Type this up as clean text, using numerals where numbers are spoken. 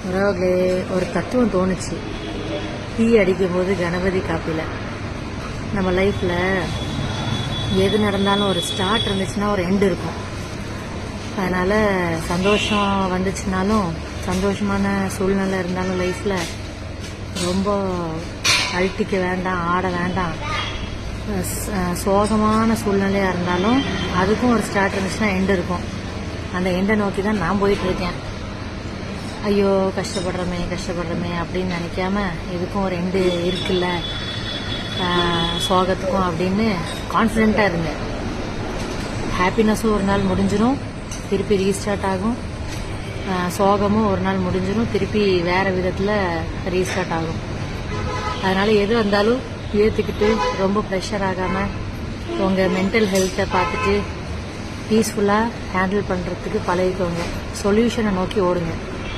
உறவுகளே, ஒரு தத்துவம் தோணுச்சு டீ அடிக்கும்போது கணபதி காப்பியில். நம்ம லைஃப்பில் எது நடந்தாலும் ஒரு ஸ்டார்ட் இருந்துச்சுன்னா ஒரு எண்டு இருக்கும். அதனால் சந்தோஷம் வந்துச்சுனாலும், சந்தோஷமான சூழ்நிலை இருந்தாலும் லைஃப்பில் ரொம்ப அழட்டிக்க வேண்டாம், ஆட வேண்டாம். சோகமான சூழ்நிலையாக இருந்தாலும் அதுக்கும் ஒரு ஸ்டார்ட் இருந்துச்சுன்னா எண்டு இருக்கும். அந்த எண்டை நோக்கி தான் நான் போயிட்டுருக்கேன். ஐயோ கஷ்டப்படுறமே அப்படின்னு நினைக்காம இதுக்கும் ஒரு எண்டு இருக்குல்ல, சோகத்துக்கும் அப்படின்னு கான்ஃபிடென்ட்டாக இருந்தேன். ஹாப்பினஸும் ஒரு நாள் முடிஞ்சிடும், திருப்பி ரீஸ்டார்ட் ஆகும். சோகமும் ஒரு நாள் முடிஞ்சிடும், திருப்பி வேறு விதத்தில் ரீஸ்டார்ட் ஆகும். அதனால் எது வந்தாலும் ஏற்றுக்கிட்டு ரொம்ப ப்ரெஷர் ஆகாமல் உங்கள் மென்டல் ஹெல்த்தை பார்த்துட்டு பீஸ்ஃபுல்லாக ஹேண்டில் பண்ணுறதுக்கு பழகிக்கோங்க. சொல்யூஷனை நோக்கி ஓடுங்க.